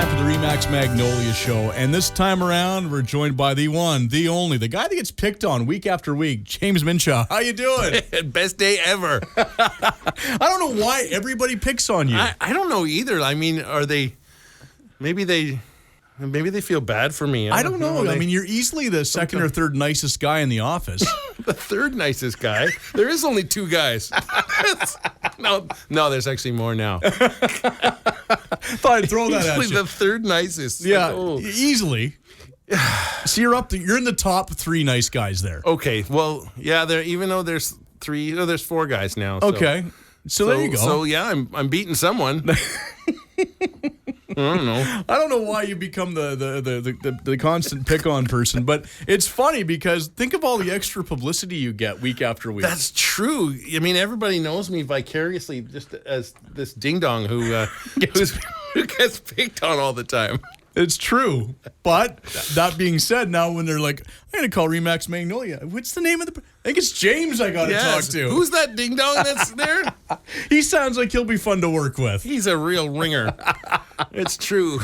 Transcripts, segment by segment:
back to the Remax Magnolia Show, and this time around, we're joined by the one, the only, the guy that gets picked on week after week, James Minchau. How you doing? Best day ever. I don't know why everybody picks on you. I don't know either. I mean, are they? Maybe they feel bad for me. I don't know. I mean, you're easily the second or third nicest guy in the office. The third nicest guy. There is only two guys. No, there's actually more now. Thought I'd throw that at you. Usually the third nicest. Yeah, easily. So you're in the top three nice guys there. Okay. Well, yeah. Even though there's three, there's four guys now. Okay. So there you go. So yeah, I'm beating someone. I don't know why you become the constant pick-on person, but it's funny because think of all the extra publicity you get week after week. That's true. I mean, everybody knows me vicariously just as this ding-dong who gets picked on all the time. It's true. But that being said, now when they're like, I'm going to call Remax Magnolia. What's the name of the... I think it's James I got to talk to. Who's that ding-dong that's there? He sounds like he'll be fun to work with. He's a real ringer. It's true.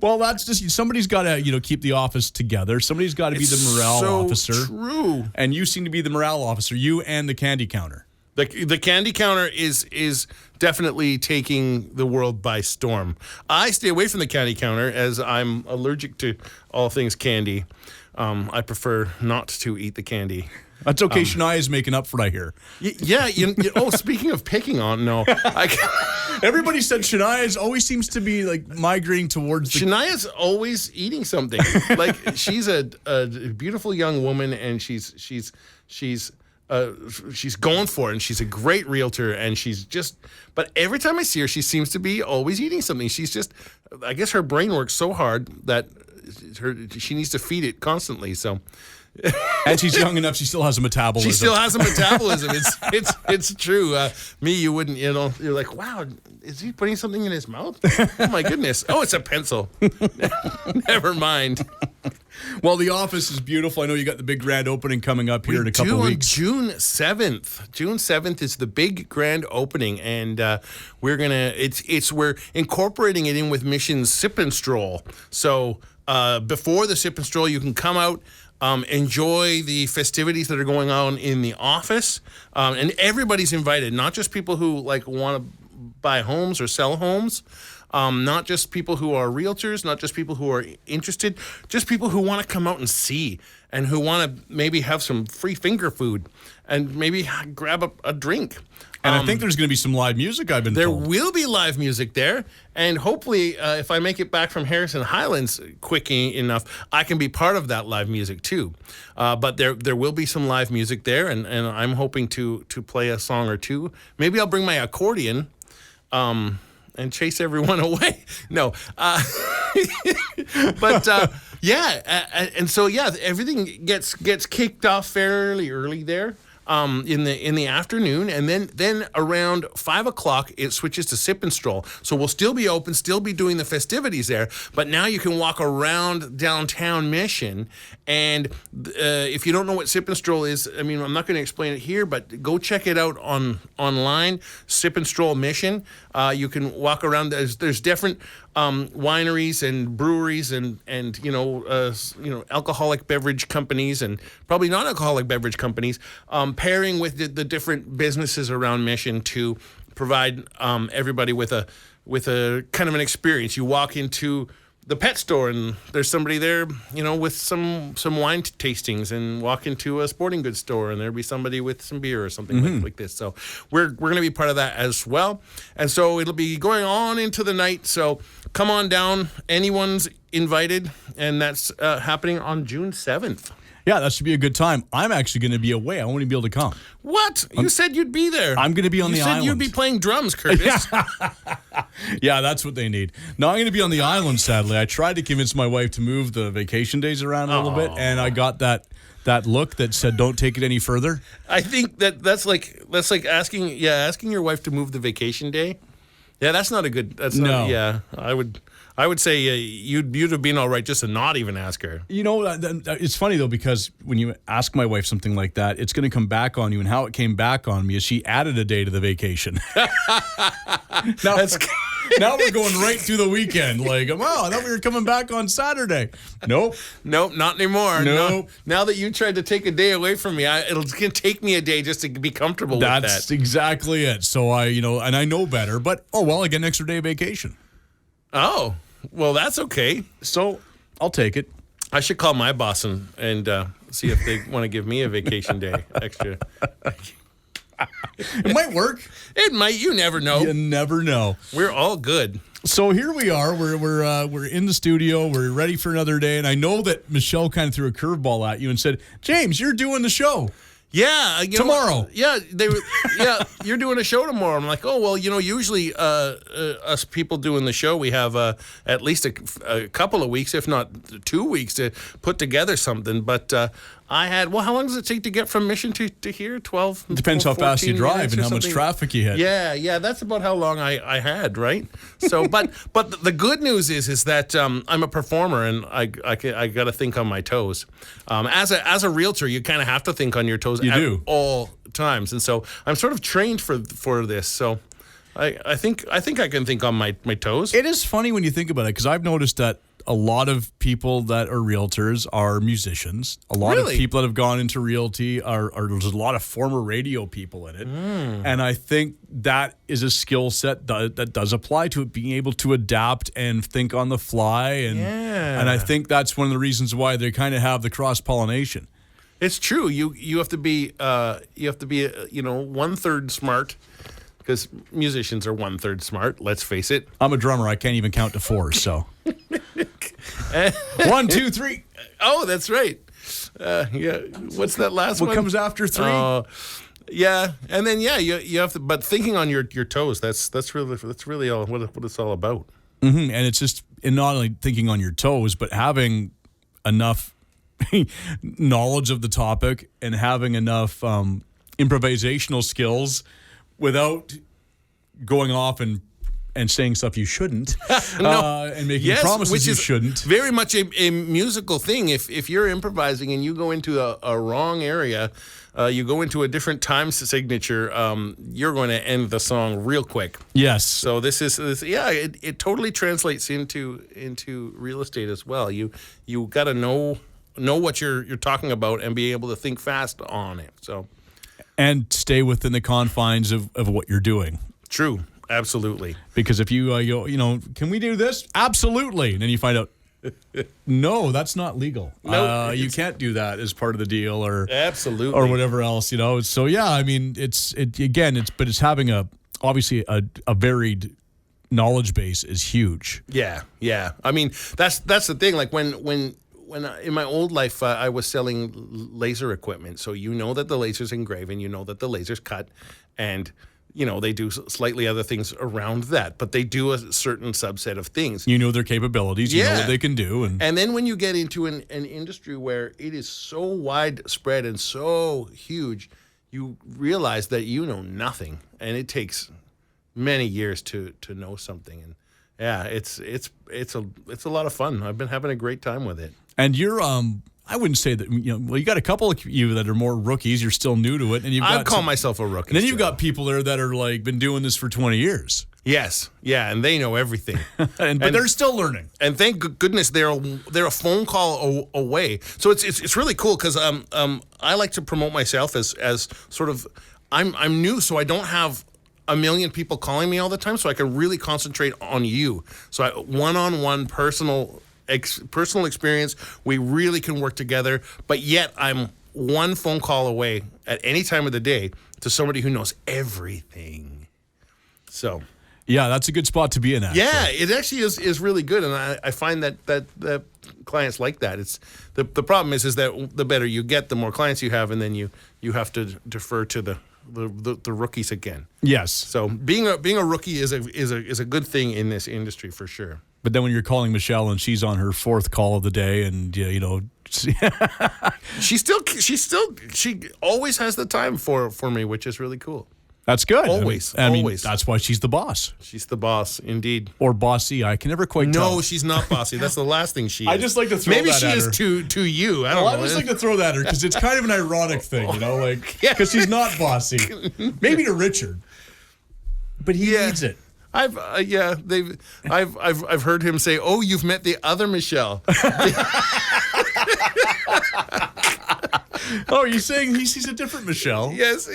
Well, that's just... Somebody's got to, keep the office together. Somebody's got to be the morale officer. True. And you seem to be the morale officer. You and the candy counter. The candy counter is definitely taking the world by storm. I stay away from the candy counter as I'm allergic to all things candy. I prefer not to eat the candy. That's okay. Shania is making up for it, I hear. Yeah. Speaking of picking on, no. Everybody said Shania always seems to be like migrating towards Shania's always eating something. Like she's a beautiful young woman, and she's going for it, and she's a great realtor, and but every time I see her, she seems to be always eating something. I guess her brain works so hard that she needs to feed it constantly. So, and she's young enough, she still has a metabolism. She still has a metabolism. It's true. Me, you wouldn't, you're like, wow, is he putting something in his mouth? Oh my goodness. Oh, it's a pencil. Never mind. Well, the office is beautiful. I know you got the big grand opening coming up here in a couple of weeks. June 7th. June 7th is the big grand opening, and we're incorporating it in with Mission's Sip and Stroll. So before the Sip and Stroll, you can come out, enjoy the festivities that are going on in the office, and everybody's invited, not just people who want to buy homes or sell homes. Not just people who are realtors, not just people who are interested, just people who want to come out and see and who want to maybe have some free finger food and maybe grab a drink. And I think there's going to be some live music, I've been told. There will be live music there. And hopefully, if I make it back from Harrison Highlands quick enough, I can be part of that live music too. But there will be some live music there, and I'm hoping to play a song or two. Maybe I'll bring my accordion. And chase everyone away. No. And so everything gets kicked off fairly early there. In the afternoon, and then around 5 o'clock it switches to Sip and Stroll. So we'll still be open, still be doing the festivities there, but now you can walk around downtown Mission. And if you don't know what Sip and Stroll is, I mean, I'm not going to explain it here, but go check it out online. Sip and Stroll Mission. You can walk around. There's different wineries and breweries and alcoholic beverage companies and probably non-alcoholic beverage companies, pairing with the different businesses around Mission to provide everybody with a kind of an experience. You walk into the pet store and there's somebody there, with some wine tastings, and walk into a sporting goods store and there'll be somebody with some beer or something like this. So we're going to be part of that as well. And so it'll be going on into the night. So come on down. Anyone's invited. And that's happening on June 7th. Yeah, that should be a good time. I'm actually going to be away. I won't even be able to come. What? You said you'd be there. I'm going to be on the island. You said you'd be playing drums, Curtis. Yeah, that's what they need. No, I'm going to be on the island, sadly. I tried to convince my wife to move the vacation days around a little bit, and I got that look that said, don't take it any further. I think that's like asking your wife to move the vacation day. Yeah, that's not a good... I would say you'd have been all right just to not even ask her. It's funny, though, because when you ask my wife something like that, it's going to come back on you. And how it came back on me is she added a day to the vacation. Now we're going right through the weekend. Like, wow, I thought we were coming back on Saturday. Nope. Nope, not anymore. Nope. No, now that you tried to take a day away from me, it's going to take me a day just to be comfortable with that. That's exactly it. So and I know better, but I get an extra day of vacation. Oh, well, that's okay. So I'll take it. I should call my boss and see if they want to give me a vacation day extra. It might work. It might. You never know. You never know. We're all good. So here we are. We're in the studio. We're ready for another day. And I know that Michelle kind of threw a curveball at you and said, "James, you're doing the show." Yeah, tomorrow. Yeah, you're doing a show tomorrow. I'm like, oh well, usually us people doing the show, we have at least a couple of weeks, if not 2 weeks, to put together something. But I had how long does it take to get from Mission to here? 12. Depends how fast you drive and how much traffic you hit. Yeah, that's about how long I had, right? So, but the good news is that I'm a performer and I got to think on my toes. As a realtor, you kind of have to think on your toes. You do. All times, and so I'm sort of trained for this. So I think I can think on my toes. It is funny when you think about it, because I've noticed that a lot of people that are realtors are musicians. A lot of people that have gone into realty are there's a lot of former radio people in it. And I think that is a skill set that does apply to it, being able to adapt and think on the fly. And I think that's one of the reasons why they kind of have the cross-pollination. It's true. You have to be 1/3 smart, because musicians are 1/3 smart. Let's face it. I'm a drummer. I can't even count to 4. So 1, 2, 3. Oh, that's right. Yeah. What's that last one? What comes after 3? Yeah, and then you have to. But thinking on your toes. That's really all what it's all about. Mm-hmm. And it's just not only thinking on your toes, but having enough knowledge of the topic and having enough improvisational skills without going off and saying stuff you shouldn't, and making promises you shouldn't. Very much a musical thing. If you're improvising and you go into a wrong area, you go into a different time signature, you're going to end the song real quick. Yes. So it totally translates into real estate as well. You got to know what you're talking about and be able to think fast on it. So, and stay within the confines of what you're doing. True. Absolutely. Because if you can we do this? Absolutely. And then you find out, no, that's not legal. No, you can't do that as part of the deal, or absolutely, or whatever else. So yeah, I mean, it's having obviously a varied knowledge base is huge. Yeah. I mean, that's the thing. Like when in my old life, I was selling laser equipment. So you know that the laser's engrave and you know that the laser's cut, and they do slightly other things around that, but they do a certain subset of things. You know their capabilities. You know what they can do. And then when you get into an industry where it is so widespread and so huge, you realize that you know nothing, and it takes many years to know something. And yeah, it's a lot of fun. I've been having a great time with it. And you're I wouldn't say that, you got a couple of you that are more rookies. You're still new to it. And I'd call myself a rookie. And then you've got people there that are like been doing this for 20 years. Yes. Yeah. And they know everything. But they're still learning. And thank goodness they're a phone call away. So it's really cool, because I like to promote myself as sort of, I'm new, so I don't have a million people calling me all the time, so I can really concentrate on you. So one-on-one personal experience, we really can work together, but yet I'm one phone call away at any time of the day to somebody who knows everything. So yeah, that's a good spot to be in. Actually. Yeah, it actually is really good, and I find that clients like that. It's the problem is that the better you get, the more clients you have, and then you have to defer to the rookies again. Yes. So being a rookie is a good thing in this industry for sure. But then when you're calling Michelle and she's on her 4th call of the day, and she always has the time for me, which is really cool. That's good. Always. I mean, that's why she's the boss. She's the boss, indeed. Or bossy. I can never quite tell. No, she's not bossy. That's the last thing she is. I just like to throw Maybe that at her. Maybe she is to you. I don't know. I just like to throw that at her because it's kind of an ironic thing, because she's not bossy. Maybe to Richard, but he needs it. I've heard him say, "Oh, you've met the other Michelle." Oh, you're saying he sees a different Michelle? Yes,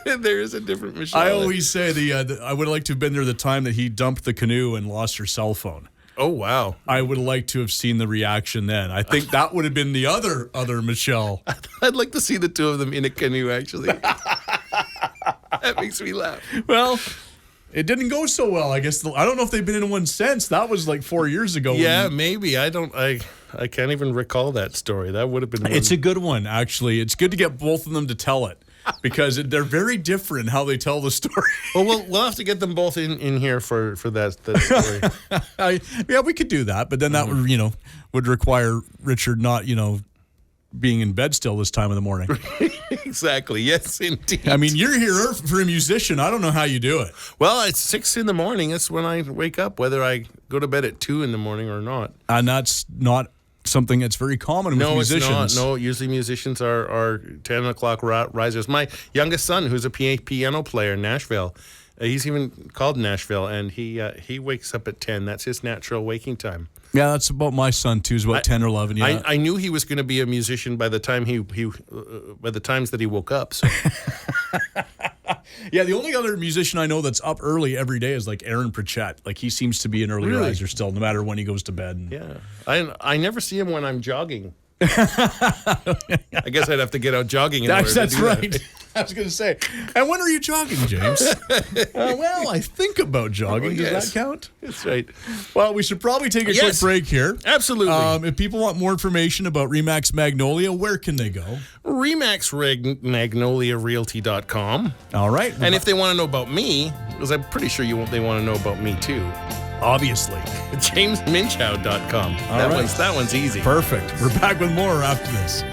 there is a different Michelle. I always say I would like to have been there the time that he dumped the canoe and lost her cell phone. Oh, wow. I would like to have seen the reaction then. I think that would have been the other Michelle. I'd like to see the two of them in a canoe, actually. That makes me laugh. Well, it didn't go so well. I guess I don't know if they've been in one since. That was like 4 years ago. Yeah, maybe. I can't even recall that story. That would have been one. It's a good one, actually. It's good to get both of them to tell it because they're very different how they tell the story. Well, we'll have to get them both in here for that story. Yeah, we could do that, but then that would require Richard not, being in bed still this time of the morning. Exactly. Yes, indeed. I mean, you're here for a musician. I don't know how you do it. Well, it's 6 a.m. That's when I wake up, whether I go to bed at 2 a.m. or not. And that's not something that's very common with musicians. No, it's not. No, usually musicians are 10 o'clock risers. My youngest son, who's a piano player in Nashville, he's even called Nashville, and he wakes up at 10. That's his natural waking time. Yeah, that's about my son too. Is about 10 or 11. Yeah, I knew he was going to be a musician by the time by the times that he woke up. So. Yeah, the only other musician I know that's up early every day is like Aaron Pritchett. Like he seems to be an early riser still, no matter when he goes to bed. Yeah, I never see him when I'm jogging. I guess I'd have to get out jogging. That's right. I was going to say, and when are you jogging, James? Well, I think about jogging. Does that count? That's right. Well, we should probably take a quick break here. Absolutely. If people want more information about Remax Magnolia, where can they go? RemaxMagnoliaRealty.com. All right. And if they want to know about me, because I'm pretty sure they want to know about me too. Obviously. JamesMinchau.com. That one's easy. Perfect. We're back with more after this.